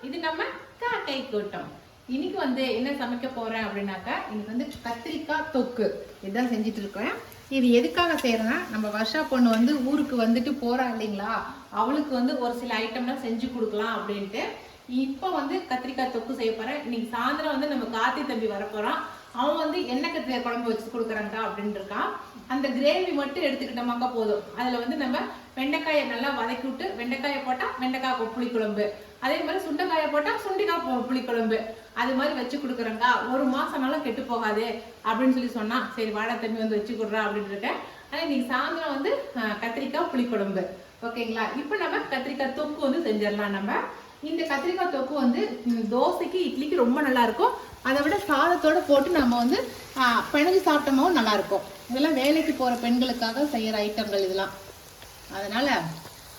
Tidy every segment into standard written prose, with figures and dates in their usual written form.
இது நம்ம காக்கை கூட்டம். இன்னைக்கு வந்து என்ன சமைக்க போறேன் அப்படின்னாக்கா, இன்னைக்கு வந்து கத்திரிக்காய் தொக்கு இதுதான் செஞ்சுட்டு இருக்கேன். இது எதுக்காக செய்யறேன்னா, நம்ம வர்ஷா பொண்ணு வந்து ஊருக்கு வந்துட்டு போறா இல்லைங்களா, அவளுக்கு வந்து ஒரு சில ஐட்டம்லாம் செஞ்சு கொடுக்கலாம் அப்படின்ட்டு இப்போ வந்து கத்திரிக்காய் தொக்கு செய்ய போறேன். இன்னைக்கு சாயந்தரம் வந்து நம்ம கார்த்தி தம்பி வரப்போறான். அவன் வந்து எண்ணெய் கத்திரிக்காய் குழம்பு வச்சு கொடுக்குறாங்க அப்படின்னு இருக்கான். அந்த கிரேவி மட்டும் எடுத்துக்கிட்டோமாக்கா போதும். அதுல வந்து நம்ம வெண்டைக்காயை நல்லா வதக்கி விட்டு, வெண்டைக்காயை போட்டா வெண்டைக்காய் புளிக்குழம்பு, அதே மாதிரி சுண்டைக்காயை போட்டா சுண்டிக்காய் புளிக்குழம்பு, அது மாதிரி வச்சு கொடுக்குறாங்க. ஒரு மாசம்னாலும் கெட்டு போகாது அப்படின்னு சொல்லி சொன்னா, சரி வாடா தம்பி வந்து வச்சு கொடுறா அப்படின்னு இருக்கேன். ஆனால் இன்னைக்கு சாயந்தரம் வந்து கத்திரிக்காய் புளிக்குழம்பு. ஓகேங்களா? இப்போ நம்ம கத்திரிக்காய் தொக்கு வந்து செஞ்சிடலாம். நம்ம இந்த கத்திரிக்காய் தொக்கு வந்து தோசைக்கு இட்லிக்கு ரொம்ப நல்லா இருக்கும். அதை விட சாதத்தோட போட்டு நம்ம வந்து பிணைஞ்சு சாப்பிட்டோமும் நல்லா இருக்கும். இதெல்லாம் வேலைக்கு போற பெண்களுக்காக செய்யற ஐட்டங்கள் இதெல்லாம். அதனால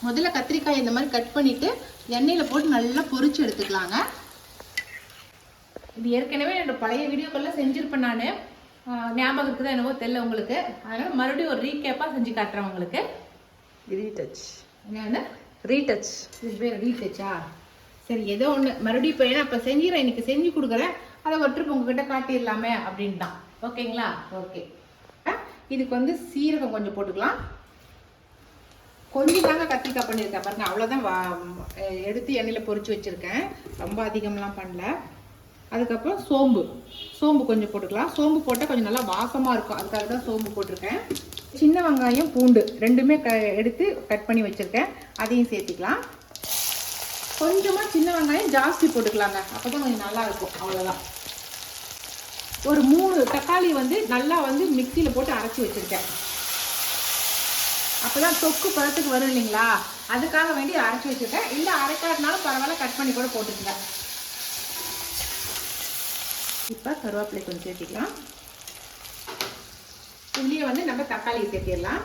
முதல்ல கத்திரிக்காய் இந்த மாதிரி கட் பண்ணிட்டு எண்ணெயில போட்டு நல்லா பொரிச்சு எடுத்துக்கலாங்க. இது ஏற்கனவே என்னோட பழைய வீடியோக்கள்லாம் செஞ்சிருப்பேன் நான். ஞாபகம் இருக்குதா என்னவோ தெரியல உங்களுக்கு. அதனால மறுபடியும் ஒரு ரீகேப்பா செஞ்சு காட்டுறேன் உங்களுக்கு. ரீடச் என்ன ரீடச் இது பேர் ரீடச்சா? சரி, ஏதோ ஒன்று மறுபடியும் இப்போ ஏன்னா இப்போ செஞ்சிடறேன், இன்னைக்கு செஞ்சு கொடுக்குறேன், அதை ஒட்டு உங்ககிட்ட காட்டிடலாமே அப்படின்னு தான். ஓகேங்களா? ஓகே. இதுக்கு வந்து சீரகம் கொஞ்சம் போட்டுக்கலாம். கொஞ்சம் தாங்க கத்திரிக்காய் பண்ணியிருக்கேன் பாருங்க, அவ்வளோதான். எடுத்து எண்ணெயில் பொரிச்சு வச்சுருக்கேன், ரொம்ப அதிகம்லாம் பண்ணல. அதுக்கப்புறம் சோம்பு கொஞ்சம் போட்டுக்கலாம். சோம்பு போட்டால் கொஞ்சம் நல்லா வாசமாக இருக்கும், அதுக்காக தான் சோம்பு போட்டிருக்கேன். சின்ன வெங்காயம் பூண்டு ரெண்டுமே எடுத்து கட் பண்ணி வச்சுருக்கேன், அதையும் சேர்த்திக்கலாம். கொஞ்சமாக சின்ன வெங்காயம் ஜாஸ்தி போட்டுக்கலாங்க, அப்போ தான் கொஞ்சம் நல்லா இருக்கும். அவ்வளோதான். ஒரு 3 தக்காளி வந்து நல்லா வந்து மிக்சியில் போட்டு அரைச்சி வச்சுருக்கேன். அப்போ தான் தொக்கு பழத்துக்கு வரும் இல்லைங்களா, அதுக்காக வேண்டி அரைச்சி வச்சுருக்கேன். இல்லை அரைக்காட்டினாலும் பரவாயில்ல, கட் பண்ணி கூட போட்டுக்கங்க. இப்போ கருவேப்பிலை கொஞ்சம் சேர்த்திக்கலாம். இதுலேயே வந்து நம்ம தக்காளி சேர்த்திடலாம்.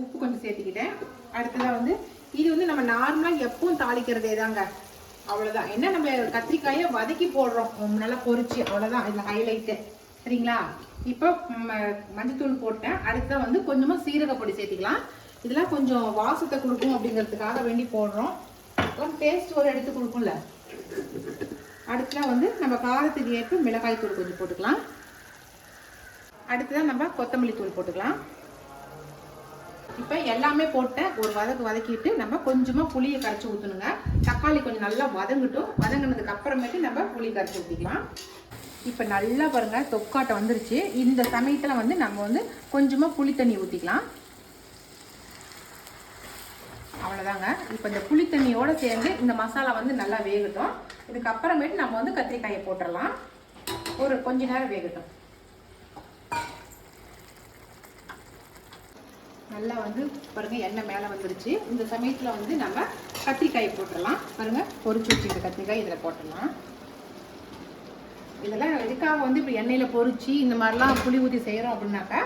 உப்பு கொஞ்சம் சேர்த்துக்கிட்டேன். அடுத்ததாக வந்து இது வந்து நம்ம நார்மலாக எப்பவும் தாளிக்கிறதே தாங்க, அவ்வளோதான். என்ன நம்ம கத்திரிக்காயை வதக்கி போடுறோம் நல்லா பொரிச்சு, அவ்வளோதான் இதில் ஹைலைட்டு. சரிங்களா? இப்போ மஞ்சத்தூள் போட்டேன். அடுத்ததான் வந்து கொஞ்சமாக சீரகப்பொடி சேர்த்திக்கலாம். இதெல்லாம் கொஞ்சம் வாசத்தை கொடுக்கும் அப்படிங்கிறதுக்காக வேண்டி போடுறோம். அப்புறம் டேஸ்ட் ஒரு எடுத்து கொடுக்கும்ல. அடுத்ததான் வந்து நம்ம காரத்துக்கு ஏற்ப மிளகாய் தூள் கொஞ்சம் போட்டுக்கலாம். அடுத்ததான் நம்ம கொத்தமல்லி தூள் போட்டுக்கலாம். இப்போ எல்லாமே போட்டு ஒரு வதக்கிட்டு நம்ம கொஞ்சமாக புளியை கரைச்சி ஊற்றணுங்க. தக்காளி கொஞ்சம் நல்லா வதங்கட்டும். வதங்கினதுக்கு அப்புறமேட்டு நம்ம புளி கரைச்சி ஊற்றிக்கலாம். இப்போ நல்லா பாருங்க தொக்காட்டம் வந்துருச்சு. இந்த சமயத்தில் வந்து நம்ம வந்து கொஞ்சமாக புளி தண்ணி ஊற்றிக்கலாம். அவ்வளோதாங்க. இப்போ இந்த புளி தண்ணியோடு சேர்ந்து இந்த மசாலா வந்து நல்லா வேகட்டும். இதுக்கப்புறமேட்டு நம்ம வந்து கத்திரிக்காயை போட்டுடலாம். ஒரு கொஞ்ச நேரம் வேகட்டும். நல்லா வந்து பாருங்க எண்ணெய் மேலே வந்துருச்சு. இந்த சமயத்தில் வந்து நம்ம கத்திரிக்காயை போட்டுடலாம். பாருங்க பொரிச்சு வச்சுக்கிற கத்திரிக்காய் இதில் போட்டுடலாம். இதெல்லாம் எதுக்காக வந்து இப்போ எண்ணெயில் பொரிச்சு இந்த மாதிரிலாம் புளி ஊற்றி செய்கிறோம் அப்படின்னாக்கா,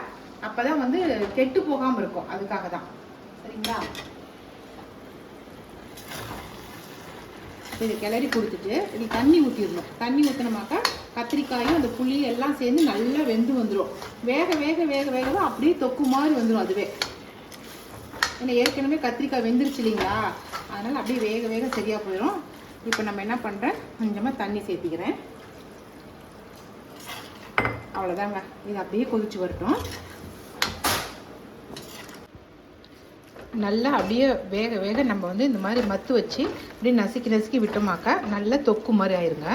அப்போ தான் வந்து கெட்டு போகாமல் இருக்கும், அதுக்காக தான். சரிங்களா? இது கிளறி கொடுத்துட்டு இது தண்ணி ஊற்றிடணும். தண்ணி ஊற்றினோமாக்கா கத்திரிக்காயும் அந்த புளி எல்லாம் சேர்ந்து நல்லா வெந்து வந்துடும். வேக வேக வேக வேக தான் அப்படியே தொக்கு மாதிரி வந்துடும் அதுவே. ஏன்னா ஏற்கனவே கத்திரிக்காய் வெந்துருச்சு இல்லைங்களா, அதனால் அப்படியே வேக வேக சரியாக போயிடும். இப்போ நம்ம என்ன பண்ணுறேன், கொஞ்சமாக தண்ணி சேர்த்திக்கிறேன். அவ்வளோதாங்க. இது அப்படியே கொதிச்சு வரட்டும். நல்லா அப்படியே வேக வேக நம்ம வந்து இந்த மாதிரி மத்து வச்சு அப்படியே நசுக்கி விட்டோமாக்கா நல்லா தொக்கு மாதிரி ஆயிருங்க.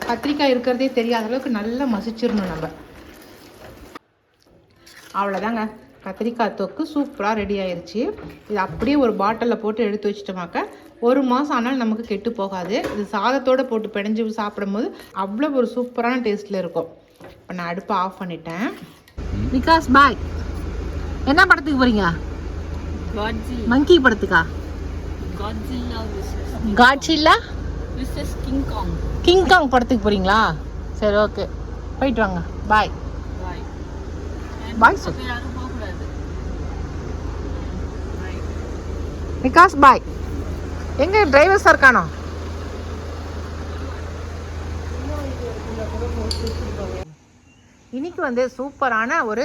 கத்திரிக்காய் இருக்கிறதே தெரியாத அளவுக்கு நல்லா மசிச்சிடணும் நம்ம. அவ்வளோதாங்க, கத்திரிக்காய் தொக்கு சூப்பராக ரெடி ஆயிடுச்சு. இது அப்படியே ஒரு பாட்டிலில் போட்டு எடுத்து வச்சிட்டோமாக்கா 1 மாதம் ஆனாலும் நமக்கு கெட்டு போகாது. இது சாதத்தோடு போட்டு பிணைஞ்சு சாப்பிடும்போது அவ்வளோ ஒரு சூப்பரான டேஸ்ட்டில் இருக்கும். இப்போ நான் அடுப்பை ஆஃப் பண்ணிட்டேன். விகாஸ் பாய், என்ன படத்துக்கு போகிறீங்க? மங்கி படத்துக்கா? காட்சில்லா கிங் காங் படத்துக்கு போகிறீங்களா? சரி, ஓகே, போயிட்டு வாங்க. பாய் பாய் சார். விகாஸ் பாய். எங்க டிரைவர் சார் காணோம்? இன்னைக்கு வந்து சூப்பரான ஒரு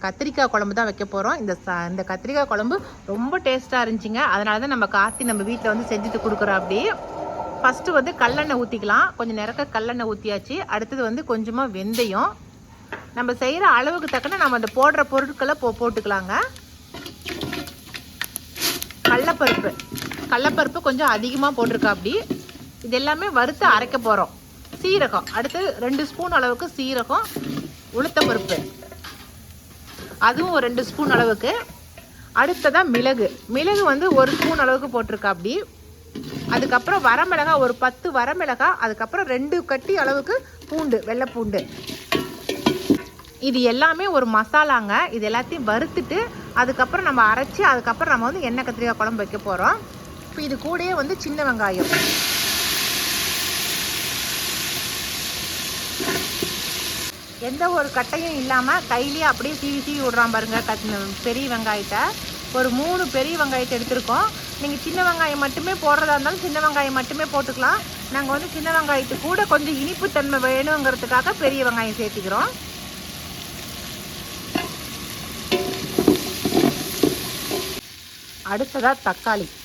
கத்திரிக்காய் குழம்பு தான் வைக்க போகிறோம். இந்த கத்திரிக்காய் குழம்பு ரொம்ப டேஸ்ட்டாக இருந்துச்சுங்க. அதனால தான் நம்ம கார்த்தி நம்ம வீட்டில் வந்து செஞ்சுட்டு கொடுக்குறோம். அப்படி ஃபஸ்ட்டு வந்து கல்லெண்ணெய் ஊற்றிக்கலாம். கொஞ்சம் நிறக்க கல்லெண்ணெய் ஊற்றியாச்சு. அடுத்தது வந்து கொஞ்சமாக வெந்தயம். நம்ம செய்கிற அளவுக்கு தக்கன நம்ம அந்த போடுற பொருட்களை போட்டுக்கலாங்க. கடலப்பருப்பு கொஞ்சம் அதிகமாக போட்டிருக்கா. அப்படி இது எல்லாமே வறுத்து அரைக்க போகிறோம். சீரகம் அடுத்து 2 ஸ்பூன் அளவுக்கு சீரகம், உளுத்தம்பருப்பு அதுவும் ஒரு 2 ஸ்பூன் அளவுக்கு. அடுத்ததான் மிளகு வந்து 1 ஸ்பூன் அளவுக்கு போட்டிருக்கா. அப்படி அதுக்கப்புறம் வரமிளகாய் ஒரு 10 வரமிளகாய், அதுக்கப்புறம் 2 கட்டி அளவுக்கு பூண்டு, வெள்ளை பூண்டு. இது எல்லாமே ஒரு மசாலாங்க. இது எல்லாத்தையும் வறுத்துட்டு அதுக்கப்புறம் நம்ம அரைச்சி அதுக்கப்புறம் நம்ம வந்து எண்ணெய் கத்திரிக்காய் குழம்பு வைக்க போகிறோம். இப்போ இது கூடயே வந்து சின்ன வெங்காயம், எந்த ஒரு கட்டையும் இல்லாமல் கையிலேயே அப்படியே சீவி விட்றான் பாருங்க. பெரிய வெங்காயத்தை ஒரு 3 பெரிய வெங்காயத்தை எடுத்திருக்கோம். நீங்கள் சின்ன வெங்காயம் மட்டுமே போடுறதா இருந்தாலும் சின்ன வெங்காயம் மட்டுமே போட்டுக்கலாம். நாங்கள் வந்து சின்ன வெங்காயத்துக்கு கூட கொஞ்சம் இனிப்பு தன்மை வேணுங்கிறதுக்காக பெரிய வெங்காயம் சேர்த்திக்கிறோம். அடுத்ததாக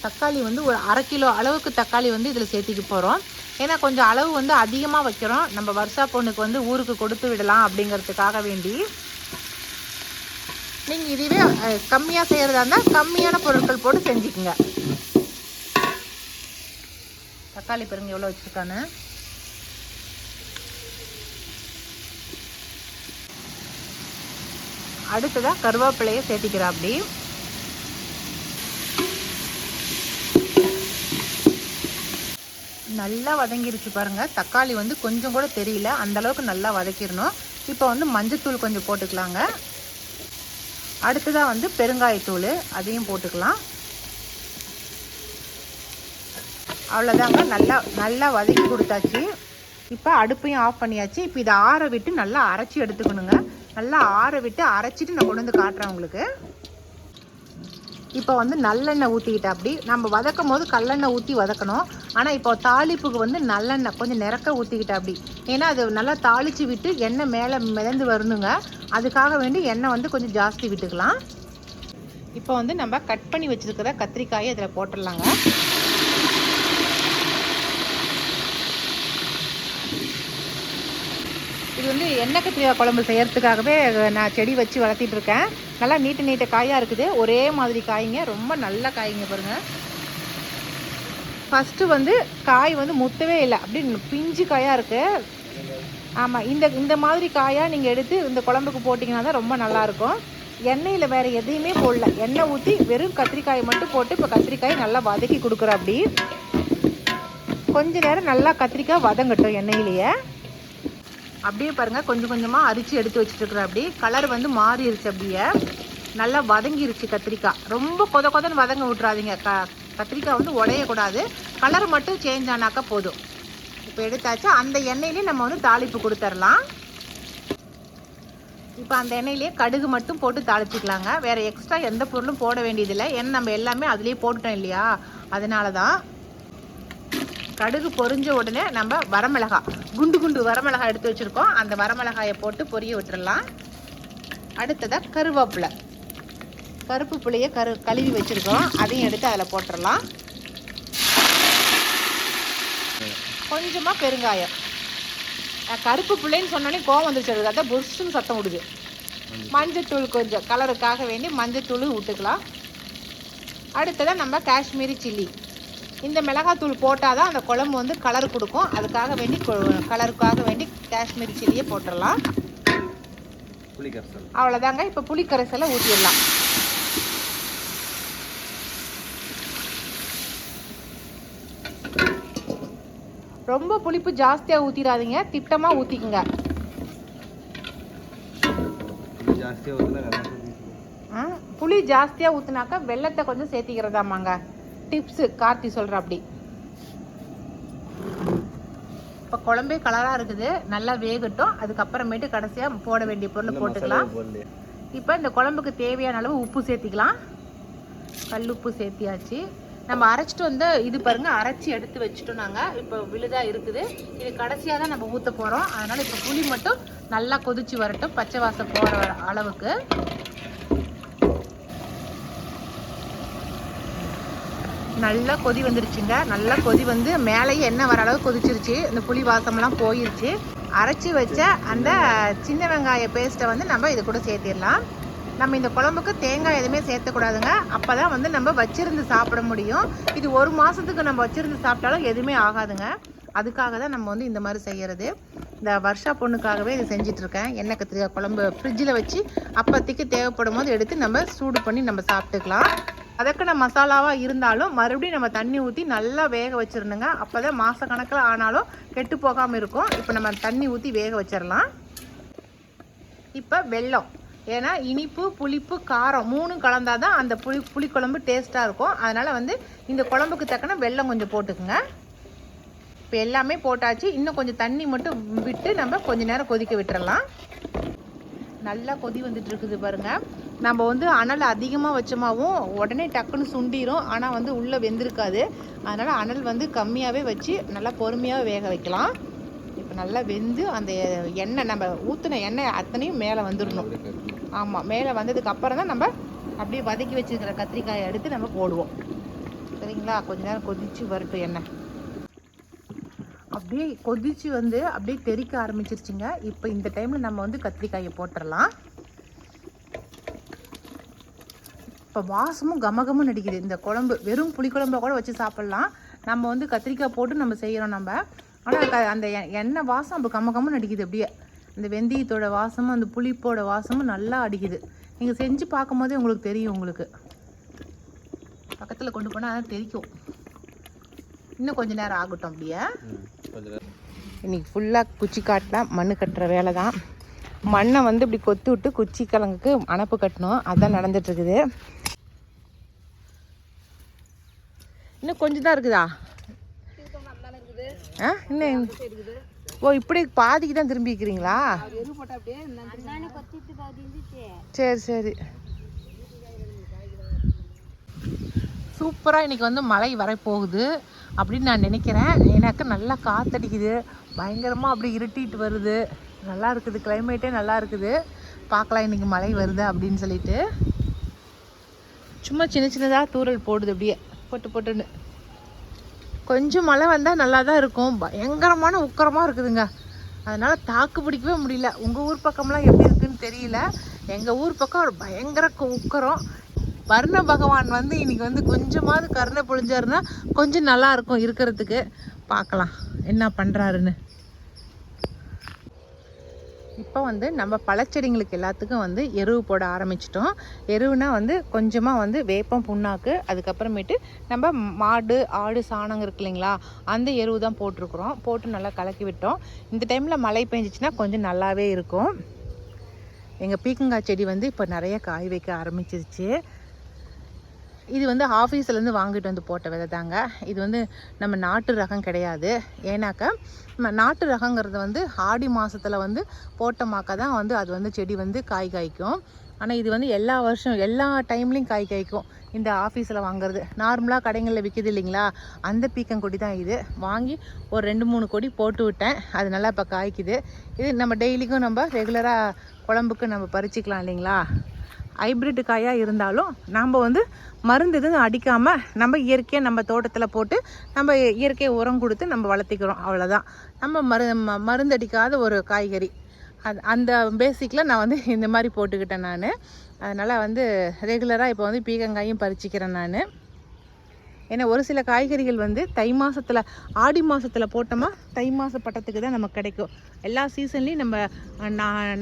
தக்காளி வந்து ஒரு 1/2 கிலோ அளவுக்கு தக்காளி வந்து இதில் சேர்த்திக்க போகிறோம். ஏன்னா கொஞ்சம் அளவு வந்து அதிகமாக வைக்கிறோம். நம்ம வருஷா பொண்ணுக்கு வந்து ஊருக்கு கொடுத்து விடலாம் அப்படிங்கிறதுக்காக வேண்டி. நீங்கள் இதுவே கம்மியாக செய்கிறதா இருந்தால் கம்மியான பொருட்கள் போட்டு செஞ்சுக்குங்க. தக்காளி பாருங்க எவ்வளோ வச்சுருக்கான்னு. அடுத்ததாக கருவேப்பிலையை சேர்த்திக்கிறா. அப்படி நல்லா வதங்கிருச்சு பாருங்க. தக்காளி வந்து கொஞ்சம் கூட தெரியல, அந்த அளவுக்கு நல்லா வதக்கிடணும். இப்போ வந்து மஞ்சத்தூள் கொஞ்சம் போட்டுக்கலாங்க. அடுத்ததாக வந்து பெருங்காயத்தூள், அதையும் போட்டுக்கலாம். அவ்வளோதாங்க. நல்லா வதக்கி கொடுத்தாச்சு. இப்போ அடுப்பையும் ஆஃப் பண்ணியாச்சு. இப்போ இதை ஆற விட்டு நல்லா அரைச்சி எடுத்துக்கணுங்க. நல்லா ஆற விட்டு அரைச்சிட்டு நான் கொண்டு வந்து காட்டுறேன் உங்களுக்கு. இப்போ வந்து நல்லெண்ணெய் ஊற்றிக்கிட்டேன். அப்படி நம்ம வதக்கும் போது கல்லெண்ணெய் ஊற்றி வதக்கணும். ஆனால் இப்போ தாளிப்புக்கு வந்து நல்லெண்ணெய் கொஞ்சம் நிறக்க ஊற்றிக்கிட்டேன். அப்படி ஏன்னா அது நல்லா தாளித்து விட்டு எண்ணெய் மேலே மிதந்து வரணுங்க. அதுக்காக வேண்டி எண்ணெய் வந்து கொஞ்சம் ஜாஸ்தி விட்டுக்கலாம். இப்போ வந்து நம்ம கட் பண்ணி வச்சுருக்கிற கத்திரிக்காயை இதில் போட்டுடலாங்க. இது வந்து எண்ணெய் கத்திரிக்காய் குழம்பு செய்கிறதுக்காகவே நான் செடி வச்சு வளர்த்திட்டு இருக்கேன். நல்லா நீட்ட காயாக இருக்குது. ஒரே மாதிரி காய்ங்க, ரொம்ப நல்ல காய்ங்க பாருங்கள். ஃபஸ்ட்டு வந்து காய் வந்து முத்தவே இல்லை, அப்படி பிஞ்சு காயாக இருக்குது. ஆமாம், இந்த மாதிரி காயாக நீங்கள் எடுத்து இந்த குழம்புக்கு போட்டிங்கன்னா தான் ரொம்ப நல்லாயிருக்கும். எண்ணெயில் வேறு எதையுமே போடல, எண்ணெய் ஊற்றி வெறும் கத்திரிக்காயை மட்டும் போட்டு இப்போ கத்திரிக்காய் நல்லா வதக்கி கொடுக்குறோம். அப்படி கொஞ்ச நேரம் நல்லா கத்திரிக்காய் வதங்கட்டும் எண்ணெயிலேயே. அப்படியே பாருங்கள், கொஞ்சம் கொஞ்சமாக அரிச்சு எடுத்து வச்சுட்டுருக்குறேன். அப்படி கலர் வந்து மாறிடுச்சு. அப்படியே நல்லா வதங்கிருச்சு கத்திரிக்காய். ரொம்ப கொதன்னு வதங்க விட்றாதீங்க. கத்திரிக்காய் வந்து உடையக்கூடாது. கலர் மட்டும் சேஞ்ச் ஆனாக்கா போதும். இப்போ எடுத்தாச்சு. அந்த எண்ணெயிலே நம்ம வந்து தாளிப்பு கொடுத்துடலாம். இப்போ அந்த எண்ணெயிலேயே கடுகு மட்டும் போட்டு தாளிச்சிக்கலாங்க. வேறு எக்ஸ்ட்ரா எந்த பொருளும் போட வேண்டியதில்லை. ஏன்னா நம்ம எல்லாமே அதுலேயே போட்டுட்டோம் இல்லையா, அதனால தான். கடுகு பொரிஞ்ச உடனே நம்ம வரமிளகாய், குண்டு வரமிளகாய் எடுத்து வச்சுருக்கோம். அந்த வரமிளகாயை போட்டு பொரிய விட்டுடலாம். அடுத்ததாக கருவேப்பிலை, கருப்பு புளியை கழுவி வச்சுருக்கோம், அதையும் எடுத்து அதில் போட்டுடலாம். கொஞ்சமாக பெருங்காயம். கருப்பு புள்ளைன்னு சொன்னோன்னே கோவம் வந்துருச்சு, அதான் புஷ்ஷுன்னு சத்தம் விடுது. மஞ்சத்தூள் கொஞ்சம் கலருக்காக வேண்டி மஞ்சத்தூளும் விட்டுக்கலாம். அடுத்ததாக நம்ம காஷ்மீரி சில்லி, இந்த மிளகாத்தூள் போட்டால் தான் அந்த குழம்பு வந்து கலர் கொடுக்கும். அதுக்காக வேண்டி கலருக்காக வேண்டி காஷ்மீரி சில்லியை போட்டுடலாம். அவ்வளோதாங்க. இப்போ புளி கரைசலை ஊற்றிடலாம். ரொம்ப புளிப்பு ஜாஸ்தியாக ஊற்றிடாதீங்க, திட்டமாக ஊற்றிக்குங்க. புளி ஜாஸ்தியாக ஊற்றினாக்கா வெள்ளத்தை கொஞ்சம் சேர்த்திக்கிறதாமாங்க. டிப்ஸு கார்த்தி சொல்கிற. அப்படி இப்போ குழம்பே கலராக இருக்குது, நல்லா வேகட்டும். அதுக்கப்புறமேட்டு கடைசியாக போட வேண்டிய பொருள் போட்டுக்கலாம். இப்போ இந்த குழம்புக்கு தேவையான அளவு உப்பு சேர்த்திக்கலாம். கல் உப்பு சேர்த்தியாச்சு. நம்ம அரைச்சிட்டு வந்து இது பாருங்க, அரைச்சி எடுத்து வச்சுட்டோம் நாங்கள். இப்போ விழுதா இருக்குது. இது கடைசியாக தான் நம்ம ஊற்ற போகிறோம். அதனால் இப்போ புளி மட்டும் நல்லா கொதிச்சு வரட்டும், பச்சை வாசம் போகிற அளவுக்கு. நல்லா கொதி வந்துருச்சுங்க. நல்லா கொதி வந்து மேலேயே எண்ணெய் வர அளவு கொதிச்சிருச்சு. இந்த புளி வாசம்லாம் போயிருச்சு. அரைச்சி வச்ச அந்த சின்ன வெங்காய பேஸ்ட்டை வந்து நம்ம இது கூட சேர்த்திடலாம். நம்ம இந்த குழம்புக்கு தேங்காய் எதுவுமே சேர்த்தக்கூடாதுங்க. அப்போ தான் வந்து நம்ம வச்சிருந்து சாப்பிட முடியும். இது 1 மாதத்துக்கு நம்ம வச்சிருந்து சாப்பிட்டாலும் எதுவுமே ஆகாதுங்க. அதுக்காக தான் நம்ம வந்து இந்த மாதிரி செய்கிறது. இந்த வருஷா பொண்ணுக்காகவே இது செஞ்சிட்ருக்கேன். எண்ணெய் கத்திரிக்காய் குழம்பு ஃப்ரிட்ஜில் வச்சு அப்போதைக்கு தேவைப்படும் போது எடுத்து நம்ம சூடு பண்ணி நம்ம சாப்பிட்டுக்கலாம். அதற்கான மசாலாவாக இருந்தாலும் மறுபடியும் நம்ம தண்ணி ஊற்றி நல்லா வேக வச்சிடணுங்க. அப்போ தான் மாதக்கணக்கில் ஆனாலும் கெட்டு போகாமல் இருக்கும். இப்போ நம்ம தண்ணி ஊற்றி வேக வச்சிடலாம். இப்போ வெல்லம், ஏன்னா இனிப்பு புளிப்பு காரம் 3 கலந்தால் தான் அந்த புளிக்குழம்பு டேஸ்ட்டாக இருக்கும். அதனால் வந்து இந்த குழம்புக்கு தக்கன வெல்லம் கொஞ்சம் போட்டுக்குங்க. இப்போ எல்லாமே போட்டாச்சு. இன்னும் கொஞ்சம் தண்ணி மட்டும் விட்டு நம்ம கொஞ்சம் நேரம் கொதிக்க விட்டுறலாம். நல்லா கொதி வந்துட்டு இருக்குது பாருங்க. நம்ம வந்து அனல் அதிகமாக வச்சோமாவும் உடனே டக்குன்னு சுண்டிரும். ஆனால் வந்து உள்ளே வெந்திருக்காது. அதனால் அனல் வந்து கம்மியாகவே வச்சு நல்லா பொறுமையாக வேக வைக்கலாம். இப்போ நல்லா வெந்து அந்த எண்ணெய் நம்ம ஊற்றின எண்ணெய் அத்தனையும் மேலே வந்துடணும். ஆமாம், மேலே வந்ததுக்கு அப்புறம் தான் நம்ம அப்படியே வதக்கி வச்சுருக்கிற கத்திரிக்காயை எடுத்து நம்ம போடுவோம். சரிங்களா? கொஞ்ச நேரம் கொதிச்சு வரட்டும். எண்ணெய் அப்படியே கொதிச்சு வந்து அப்படியே தெறிக்க ஆரம்பிச்சிருச்சுங்க. இப்போ இந்த டைமில் நம்ம வந்து கத்திரிக்காயை போட்டுடலாம். இப்போ வாசமும் கமகமும் நடிக்குது. இந்த குழம்பு வெறும் புளிக்குழம்பை கூட வச்சு சாப்பிட்லாம். நம்ம வந்து கத்திரிக்காய் போட்டு நம்ம செய்கிறோம் நம்ம. ஆனால் அந்த எண்ணெய் வாசம் அப்போ கமகமும் நடிக்குது. அப்படியே அந்த வெந்தயத்தோட வாசமும் அந்த புளிப்போட வாசமும் நல்லா அடிக்குது. நீங்கள் செஞ்சு பார்க்கும் போதே உங்களுக்கு தெரியும். உங்களுக்கு பக்கத்தில் கொண்டு போனால் அதான் தெரிக்கும். இன்னும் கொஞ்சம் நேரம் ஆகட்டும். அப்படியே இன்னைக்கு ஃபுல்லாக குச்சி காட்டில் மண் கட்டுற வேலை தான். மண்ணை வந்து இப்படி கொத்து விட்டு குச்சி கிழங்குக்கு அணைப்பு கட்டணும். அதுதான் நடந்துட்டுருக்குது. இன்னும் கொஞ்சம் தான் இருக்குதா? இன்னும் ஓ, இப்படி பாதிக்கு தான் திரும்பிக்கிறீங்களா? சரி சரி. சூப்பராக இன்றைக்கி வந்து மழை வரப்போகுது அப்படின்னு நான் நினைக்கிறேன். எனக்கு நல்லா காற்றடிக்குது, பயங்கரமாக அப்படி இருட்டிட்டு வருது. நல்லா இருக்குது, கிளைமேட்டே நல்லா இருக்குது. பார்க்கலாம் இன்றைக்கி மழை வருது அப்படின்னு சொல்லிட்டு. சும்மா சின்ன சின்னதாக தூறல் போடுது, அப்படியே போட்டுன்னு. கொஞ்சம் மழை வந்தால் நல்லா தான் இருக்கும். பயங்கரமான உக்கரமாக இருக்குதுங்க. அதனால் தாக்கு பிடிக்கவே முடியல. உங்கள் ஊர் பக்கம்லாம் எப்படி இருக்குதுன்னு தெரியல. எங்கள் ஊர் பக்கம் ஒரு பயங்கர உக்கரம். வர்ண பகவான் வந்து இன்னைக்கு வந்து கொஞ்சமாவது கருணை பொழிஞ்சாருன்னா கொஞ்சம் நல்லா இருக்கும் இருக்கிறதுக்கு. பார்க்கலாம் என்ன பண்ணுறாருன்னு. இப்போ வந்து நம்ம பழச்செடிங்களுக்கு எல்லாத்துக்கும் வந்து எருவு போட ஆரம்பிச்சிட்டோம். எருவுனா வந்து கொஞ்சமாக வந்து வேப்பம் புண்ணாக்கு, அதுக்கப்புறமேட்டு நம்ம மாடு ஆடு சாணம் இருக்கு இல்லைங்களா, அந்த எருவு தான் போட்டிருக்குறோம். போட்டு நல்லா கலக்கி விட்டோம். இந்த டைமில் மழை பெஞ்சிச்சின்னா கொஞ்சம் நல்லாவே இருக்கும். எங்கள் பீக்கங்காய் செடி வந்து இப்போ நிறைய காய் வைக்க ஆரம்பிச்சிருச்சு. இது வந்து ஆஃபீஸ்லேருந்து வாங்கிட்டு வந்து போட்ட விதை தாங்க. இது வந்து நம்ம நாட்டு ரகம் கிடையாது. ஏன்னாக்கா நாட்டு ரகங்கிறது வந்து ஆடி மாதத்தில் வந்து போட்டமாக்கா தான் வந்து அது வந்து செடி வந்து காய் காய்க்கும். ஆனால் இது வந்து எல்லா வருஷம் எல்லா டைம்லேயும் காய் காய்க்கும். இந்த ஆஃபீஸில் வாங்குறது நார்மலாக கடைகளில் விற்கிது இல்லைங்களா, அந்த பீக்கங்கொடி தான் இது. வாங்கி ஒரு 2-3 கொடி போட்டு விட்டேன். அது நல்லா இப்போ காய்க்குது. இது நம்ம டெய்லிக்கும் நம்ம ரெகுலராக குழம்புக்கு நம்ம பறிச்சிக்கலாம் இல்லைங்களா. ஹைப்ரிட் காயாக இருந்தாலும் நம்ம வந்து மருந்து எதுவும் அடிக்காமல் நம்ம இயற்கையாக நம்ம தோட்டத்தில் போட்டு நம்ம இயற்கை உரம் கொடுத்து நம்ம வளர்த்திக்கிறோம். அவ்வளோதான். நம்ம மருந்து அடிக்காத ஒரு காய்கறி. அந்த பேசிக்கில் நான் வந்து இந்த மாதிரி போட்டுக்கிட்டேன் நான். அதனால் வந்து ரெகுலராக இப்போ வந்து பீக்கங்காயும் பறிச்சிக்கிறேன் நான். ஏன்னா ஒரு சில காய்கறிகள் வந்து தை மாதத்தில் ஆடி மாதத்தில் போட்டோமா தை மாத பட்டத்துக்கு தான் நமக்கு கிடைக்கும். எல்லா சீசன்லேயும் நம்ம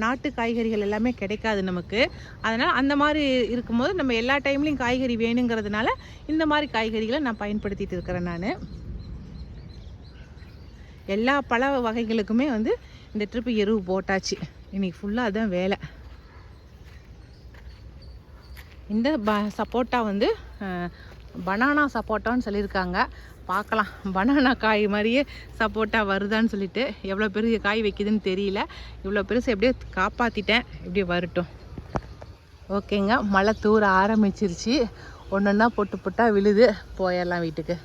நாட்டு காய்கறிகள் எல்லாமே கிடைக்காது நமக்கு. அதனால் அந்த மாதிரி இருக்கும்போது நம்ம எல்லா டைம்லேயும் காய்கறி வேணுங்கிறதுனால இந்த மாதிரி காய்கறிகளை நான் பயன்படுத்திகிட்டு இருக்கிறேன் நான். எல்லா பழ வகைகளுக்குமே வந்து இந்த ட்ரிப்பு எருவு போட்டாச்சு. இன்றைக்கி ஃபுல்லாக அதுதான் வேலை. இந்த சப்போட்டா வந்து பனானா சப்போட்டான்னு சொல்லியிருக்காங்க. பார்க்கலாம், பனானா காய் மாதிரியே சப்போட்டா வருதான்னு சொல்லிட்டு. எவ்வளோ பெரிய காய் வைக்குதுன்னு தெரியல. இவ்வளோ பெருசு எப்படியோ காப்பாற்றிட்டேன். இப்படியே வரட்டும். ஓகேங்க, மழை தூர ஆரம்பிச்சிருச்சு. ஒன்றொன்னா போட்டு போட்டால் விழுது. போயிடலாம் வீட்டுக்கு.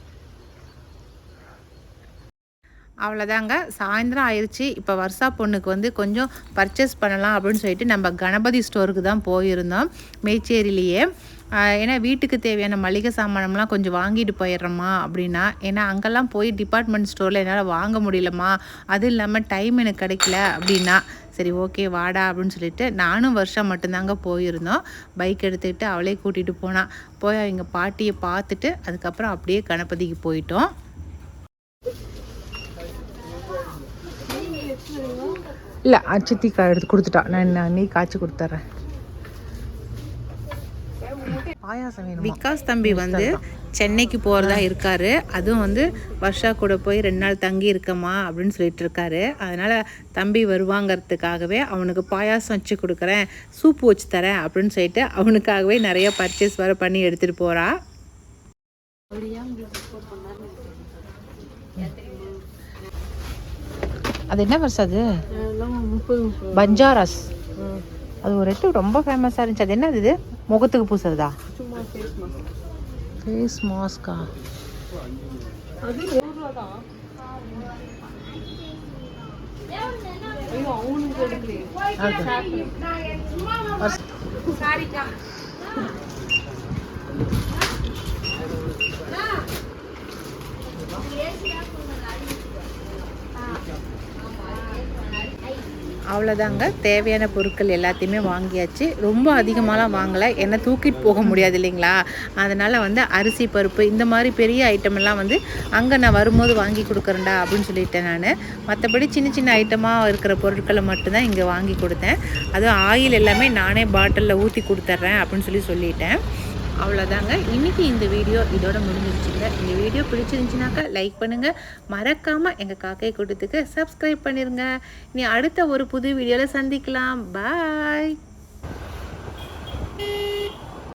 அவ்வளோதாங்க, சாயந்தரம் ஆயிடுச்சு. இப்போ வர்ஷா பொண்ணுக்கு வந்து கொஞ்சம் பர்ச்சேஸ் பண்ணலாம் அப்படின்னு சொல்லிட்டு நம்ம கணபதி ஸ்டோருக்கு தான் போயிருந்தோம், மேச்சேரியிலேயே. ஏன்னா வீட்டுக்கு தேவையான மளிகை சாமானம்லாம் கொஞ்சம் வாங்கிட்டு போயிடுறோம்மா அப்படின்னா. ஏன்னா அங்கெல்லாம் போய் டிபார்ட்மெண்ட் ஸ்டோரில் என்னால் வாங்க முடியலம்மா, அதுவும் இல்லாமல் டைம் எனக்கு கிடைக்கல அப்படின்னா. சரி ஓகே வாடா அப்படின்னு சொல்லிட்டு நானும் வருஷம் மட்டும்தாங்க போயிருந்தோம். பைக் எடுத்துக்கிட்டு அவளே கூட்டிகிட்டு போய் அவங்க பாட்டியை பார்த்துட்டு அதுக்கப்புறம் அப்படியே கணபதிக்கு போயிட்டோம். இல்லை சித்தி எடுத்து கொடுத்துட்டா, நான் நீ காய்ச்சி கொடுத்துட்றேன். பாயாசம் வேணும். விகாஸ் தம்பி வந்து சென்னைக்கு போகிறதா இருக்காரு. அதுவும் வந்து வர்ஷா கூட போய் 2 நாள் தங்கி இருக்கமா அப்படின்னு சொல்லிட்டு இருக்காரு. அதனால் தம்பி வருவாங்கிறதுக்காகவே அவனுக்கு பாயாசம் வச்சு கொடுக்குறேன், சூப்பு வச்சு தரேன் அப்படின்னு சொல்லிட்டு அவனுக்காகவே நிறைய பர்ச்சேஸ் வர பண்ணி எடுத்துகிட்டு போகிறா. அது என்ன வருஷம் அது? பஞ்சாரஸ். அது ஒரு ரேட்டு ரொம்ப ஃபேமஸாக இருந்துச்சு. அது என்னது இது? முகத்துக்கு பூசுறதா? ஃபேஸ் மாஸ்கா? அவ்வளோதாங்க, தேவையான பொருட்கள் எல்லாத்தையுமே வாங்கியாச்சு. ரொம்ப அதிகமாகலாம் வாங்கலை, ஏன்னா தூக்கிட்டு போக முடியாது இல்லைங்களா. அதனால் வந்து அரிசி பருப்பு இந்த மாதிரி பெரிய ஐட்டமெல்லாம் வந்து அங்கே நான் வரும்போது வாங்கி கொடுக்குறேன்டா அப்படின்னு சொல்லிட்டேன் நான். மற்றபடி சின்ன சின்ன ஐட்டமாக இருக்கிற பொருட்களை மட்டும்தான் இங்கே வாங்கி கொடுத்தேன். அதுவும் ஆயில் எல்லாமே நானே பாட்டிலில் ஊற்றி கொடுத்துட்றேன் அப்படின்னு சொல்லிட்டேன். அவ்வளோதாங்க, இன்றைக்கி இந்த வீடியோ இதோட முடிஞ்சிருச்சுங்க. இந்த வீடியோ பிடிச்சிருந்துச்சுனாக்கா லைக் பண்ணுங்கள், மறக்காமல் எங்கள் காக்கை கூட்டத்துக்கு சப்ஸ்கிரைப் பண்ணிடுங்க. இனி அடுத்த ஒரு புது வீடியோவில் சந்திக்கலாம். பாய்.